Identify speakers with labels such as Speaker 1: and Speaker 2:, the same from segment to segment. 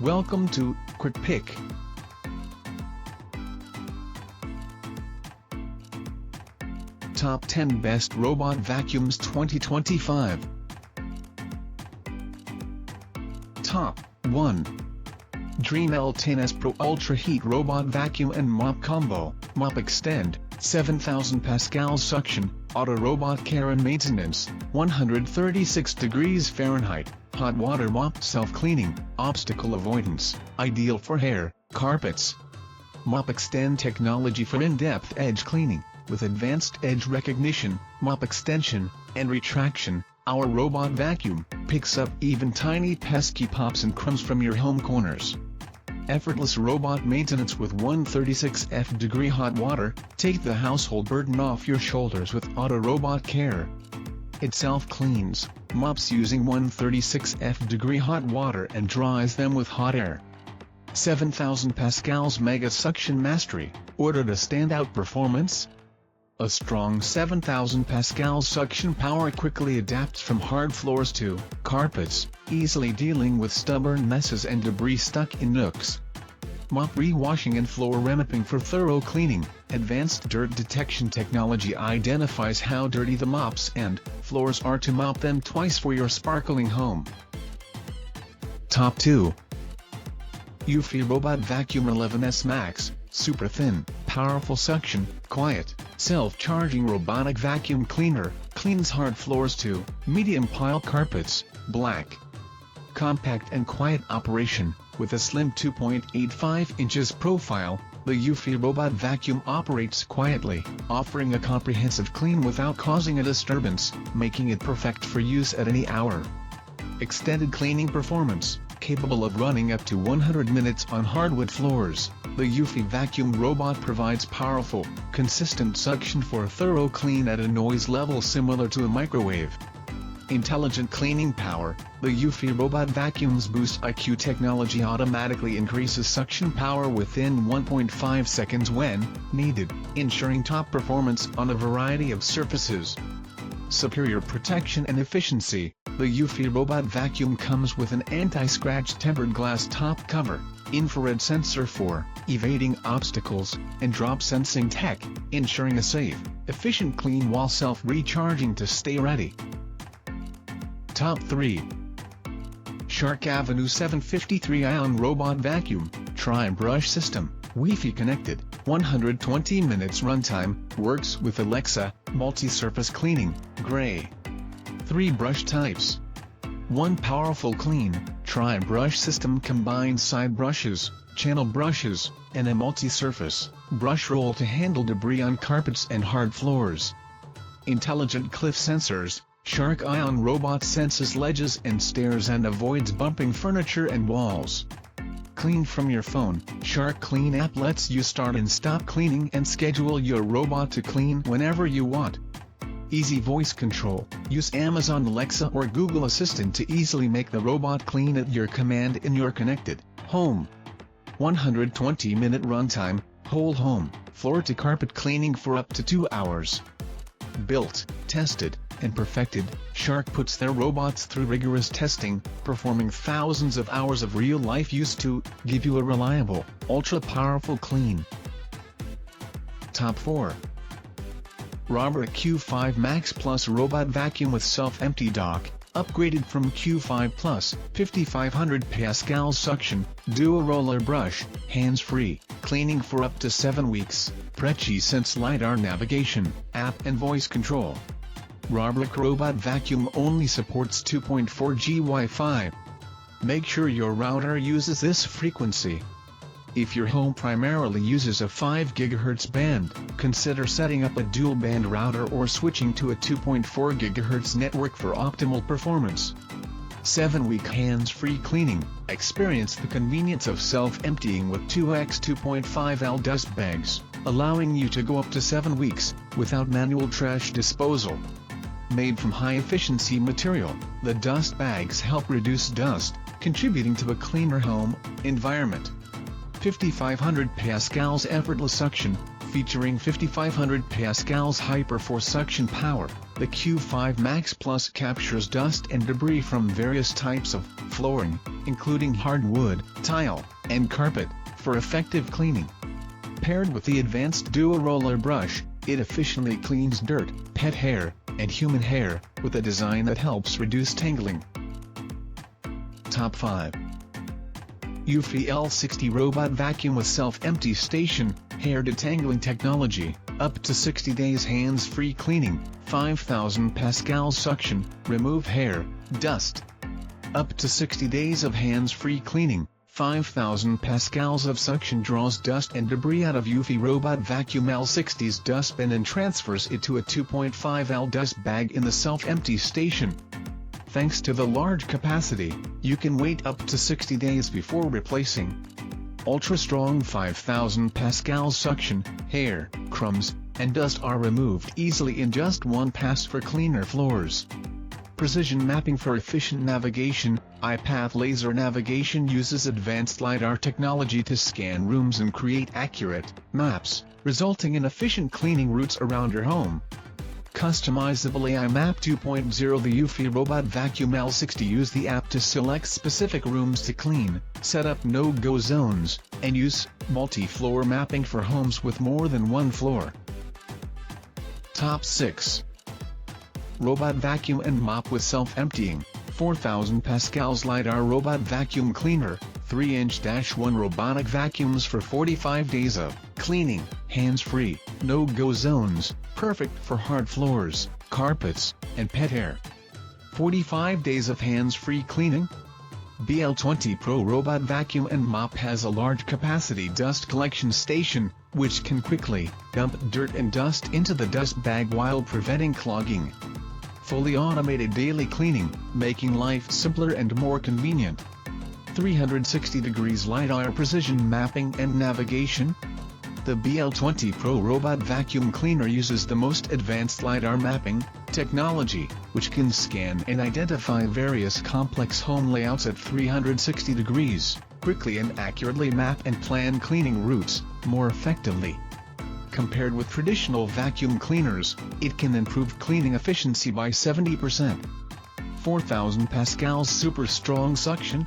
Speaker 1: Welcome to Quick Pick. Top 10 Best Robot Vacuums 2025. Top 1. Dreame L10S Pro Ultra Heat Robot Vacuum and Mop Combo. Mop Extend, 7000 Pascals Suction, Auto Robot Care and Maintenance, 136 degrees Fahrenheit, Hot Water Mop Self-Cleaning, Obstacle Avoidance, ideal for hair, carpets. Mop Extend technology for in-depth edge cleaning, with advanced edge recognition, mop extension, and retraction. Our robot vacuum picks up even tiny pesky pops and crumbs from your home corners. Effortless robot maintenance with 136 degree hot water. Take the household burden off your shoulders with Auto Robot Care. It self-cleans mops using 136 degree hot water and dries them with hot air. 7000 Pascals Mega Suction Mastery. Ordered a standout performance? A strong 7000 Pascals suction power quickly adapts from hard floors to carpets, easily dealing with stubborn messes and debris stuck in nooks. Mop re-washing and floor remopping for thorough cleaning. Advanced dirt detection technology identifies how dirty the mops and floors are to mop them twice for your sparkling home. Top 2. Eufy Robot Vacuum 11S Max. Super thin, powerful suction, quiet, self-charging robotic vacuum cleaner, cleans hard floors to medium pile carpets, black. Compact and quiet operation, with a slim 2.85 inches profile, the Eufy Robot Vacuum operates quietly, offering a comprehensive clean without causing a disturbance, making it perfect for use at any hour. Extended cleaning performance. Capable of running up to 100 minutes on hardwood floors, the Eufy vacuum robot provides powerful, consistent suction for a thorough clean at a noise level similar to a microwave. Intelligent cleaning power. The Eufy robot vacuum's Boost IQ technology automatically increases suction power within 1.5 seconds when needed, ensuring top performance on a variety of surfaces. Superior protection and efficiency. The Eufy Robot Vacuum comes with an anti-scratch tempered glass top cover, infrared sensor for evading obstacles, and drop sensing tech, ensuring a safe, efficient clean while self-recharging to stay ready. Top 3. Shark Avenue 753 Ion Robot Vacuum, Tri-Brush System, Wi-Fi connected, 120 minutes runtime, works with Alexa, multi-surface cleaning, gray. 3 brush types. 1 powerful clean, tri-brush system combines side brushes, channel brushes, and a multi-surface brush roll to handle debris on carpets and hard floors. Intelligent cliff sensors. Shark Ion robot senses ledges and stairs and avoids bumping furniture and walls. Clean from your phone. Shark Clean app lets you start and stop cleaning and schedule your robot to clean whenever you want. Easy voice control. Use Amazon Alexa or Google Assistant to easily make the robot clean at your command in your connected home. 120-minute runtime, whole home, floor to carpet cleaning for up to 2 hours. Built, tested, and perfected, Shark puts their robots through rigorous testing, performing thousands of hours of real-life use to give you a reliable, ultra-powerful clean. Top 4. Roborock Q5 Max Plus Robot Vacuum with Self-Empty Dock, upgraded from Q5 Plus, 5500 Pascals Suction, DuoRoller Brush, hands-free, cleaning for up to 7 weeks, PreciSense LiDAR navigation, app and voice control. Roborock Robot Vacuum only supports 2.4G Wi-Fi. Make sure your router uses this frequency. If your home primarily uses a 5 GHz band, consider setting up a dual-band router or switching to a 2.4 GHz network for optimal performance. 7-week hands-free cleaning. Experience the convenience of self-emptying with 2x 2.5L dust bags, allowing you to go up to 7 weeks, without manual trash disposal. Made from high-efficiency material, the dust bags help reduce dust, contributing to a cleaner home environment. 5500 Pascals effortless suction, Featuring 5500 pascals hyperforce suction power, the Q5 Max Plus captures dust and debris from various types of flooring, including hardwood, tile, and carpet, for effective cleaning. Paired with the advanced DuoRoller brush, it efficiently cleans dirt, pet hair, and human hair, with a design that helps reduce tangling. Top 5. Eufy L60 Robot Vacuum with Self-Empty Station, Hair Detangling Technology, up to 60 days hands-free cleaning, 5000 pascals suction, remove hair, dust. Up to 60 days of hands-free cleaning, 5000 pascals of suction draws dust and debris out of Eufy Robot Vacuum L60's dustbin and transfers it to a 2.5 L dust bag in the self-empty station. Thanks to the large capacity, you can wait up to 60 days before replacing. Ultra-strong 5000 pascals suction, hair, crumbs, and dust are removed easily in just one pass for cleaner floors. Precision mapping for efficient navigation. iPath laser navigation uses advanced LiDAR technology to scan rooms and create accurate maps, resulting in efficient cleaning routes around your home. Customizable AI Map 2.0. The Eufy Robot Vacuum L60 use the app to select specific rooms to clean, set up no-go zones, and use multi-floor mapping for homes with more than one floor. Top 6. Robot Vacuum and Mop with Self-Emptying, 4000 pascals LiDAR Robot Vacuum Cleaner, 3-inch-1 robotic vacuums for 45 days of cleaning, hands-free, no-go zones, perfect for hard floors, carpets, and pet hair. 45 days of hands-free cleaning? BL20 Pro Robot Vacuum and Mop has a large capacity dust collection station, which can quickly dump dirt and dust into the dust bag while preventing clogging. Fully automated daily cleaning, making life simpler and more convenient. 360 degrees LiDAR precision mapping and navigation. The BL20 Pro Robot Vacuum Cleaner uses the most advanced LiDAR mapping technology, which can scan and identify various complex home layouts at 360 degrees, quickly and accurately map and plan cleaning routes more effectively. Compared with traditional vacuum cleaners, it can improve cleaning efficiency by 70%. 4000 pascals super strong suction.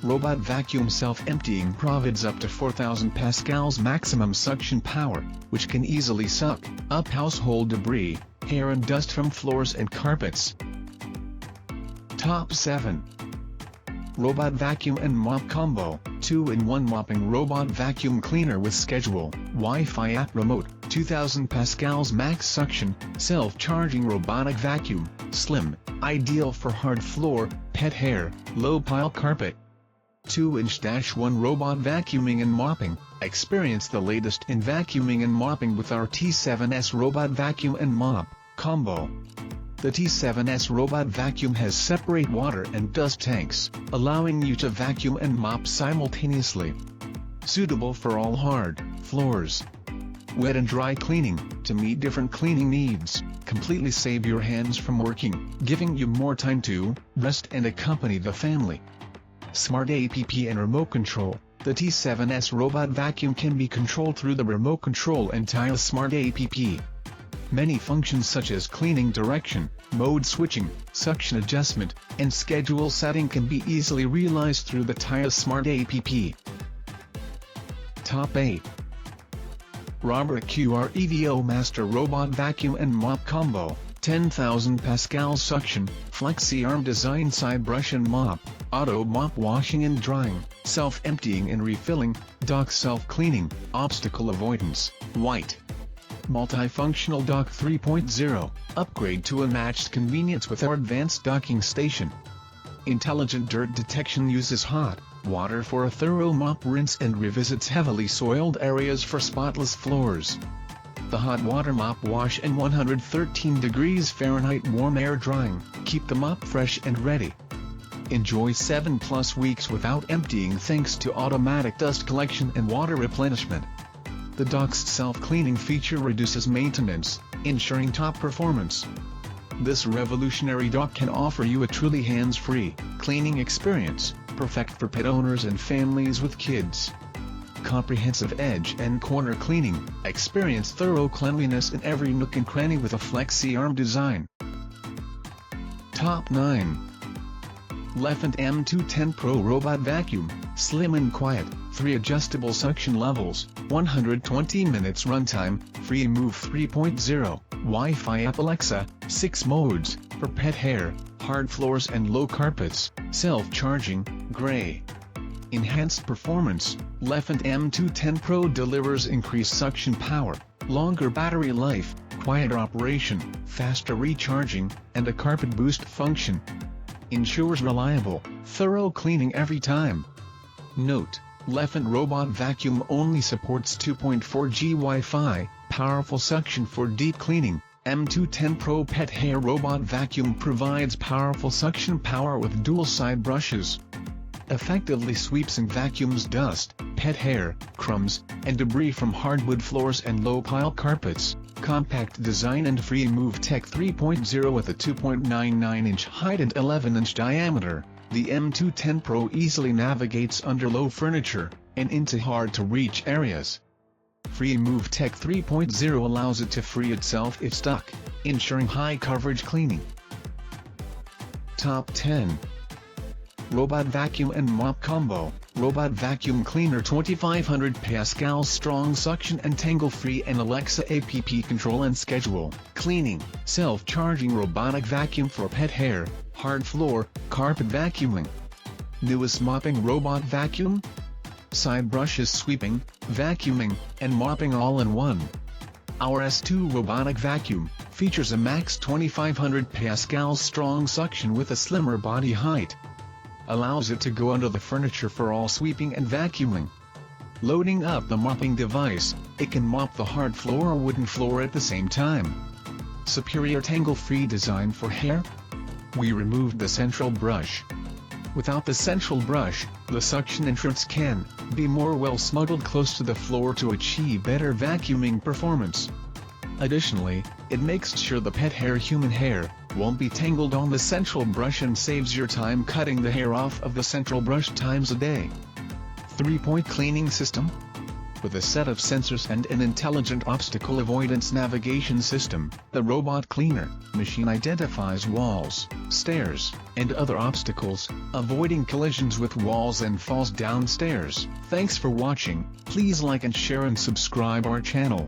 Speaker 1: Robot Vacuum Self-Emptying provides up to 4000 pascals maximum suction power, which can easily suck up household debris, hair and dust from floors and carpets. Top 7. Robot Vacuum and Mop Combo, 2-in-1 Mopping Robot Vacuum Cleaner with Schedule, Wi-Fi app remote, 2000 pascals max suction, self-charging robotic vacuum, slim, ideal for hard floor, pet hair, low-pile carpet. 2-inch-1 Robot Vacuuming and Mopping. Experience the latest in vacuuming and mopping with our T7S Robot Vacuum and Mop Combo. The T7S Robot Vacuum has separate water and dust tanks, allowing you to vacuum and mop simultaneously. Suitable for all hard floors. Wet and dry cleaning, to meet different cleaning needs, completely save your hands from working, giving you more time to rest and accompany the family. Smart app and remote control. The T7S Robot Vacuum can be controlled through the remote control and Tile Smart app. Many functions such as cleaning direction, mode switching, suction adjustment, and schedule setting can be easily realized through the Tile Smart app. Top 8. Roborock QR EVO Master Robot Vacuum and Mop Combo, 10,000 pascals suction, flexi-arm design side brush and mop, auto mop washing and drying, self-emptying and refilling, dock self-cleaning, obstacle avoidance, white. Multifunctional Dock 3.0, upgrade to unmatched convenience with our advanced docking station. Intelligent dirt detection uses hot water for a thorough mop rinse and revisits heavily soiled areas for spotless floors. The hot water mop wash and 113 degrees Fahrenheit warm air drying keep the mop fresh and ready. Enjoy 7+ weeks without emptying thanks to automatic dust collection and water replenishment. The dock's self-cleaning feature reduces maintenance, ensuring top performance. This revolutionary dock can offer you a truly hands-free cleaning experience, perfect for pet owners and families with kids. Comprehensive edge and corner cleaning. Experience thorough cleanliness in every nook and cranny with a flexi-arm design. Top 9. Lefant M210 Pro Robot Vacuum. Slim and quiet, 3 adjustable suction levels, 120 minutes runtime, free move 3.0, Wi-Fi app Alexa, 6 modes, for pet hair, hard floors and low carpets, self-charging, gray. Enhanced performance. Lefant M210 Pro delivers increased suction power, longer battery life, quieter operation, faster recharging, and a carpet boost function. Ensures reliable, thorough cleaning every time. Note: Lefant Robot Vacuum only supports 2.4G Wi-Fi, powerful suction for deep cleaning. M210 Pro Pet Hair Robot Vacuum provides powerful suction power with dual side brushes. Effectively sweeps and vacuums dust, pet hair, crumbs, and debris from hardwood floors and low-pile carpets. Compact design and free move tech 3.0 with a 2.99-inch height and 11-inch diameter. The M210 Pro easily navigates under low furniture, and into hard-to-reach areas. Free Move Tech 3.0 allows it to free itself if stuck, ensuring high-coverage cleaning. Top 10. Robot Vacuum and Mop Combo. Robot Vacuum Cleaner 2500 Pascal strong suction and tangle-free and Alexa app control and schedule. Cleaning, self-charging robotic vacuum for pet hair, hard floor, carpet vacuuming. Newest mopping robot vacuum? Side brushes sweeping, vacuuming, and mopping all in one. Our S2 robotic vacuum features a max 2500 Pascal strong suction with a slimmer body height. Allows it to go under the furniture for all sweeping and vacuuming. Loading up the mopping device, it can mop the hard floor or wooden floor at the same time. Superior tangle-free design for hair? We removed the central brush. Without the central brush, the suction entrance can be more well smuggled close to the floor to achieve better vacuuming performance. Additionally, it makes sure the pet hair human hair won't be tangled on the central brush and saves your time cutting the hair off of the central brush times a day. 3-point cleaning system? With a set of sensors and an intelligent obstacle avoidance navigation system, the robot cleaner machine identifies walls, stairs, and other obstacles, avoiding collisions with walls and falls down stairs. Thanks for watching. Please like and share and subscribe our channel.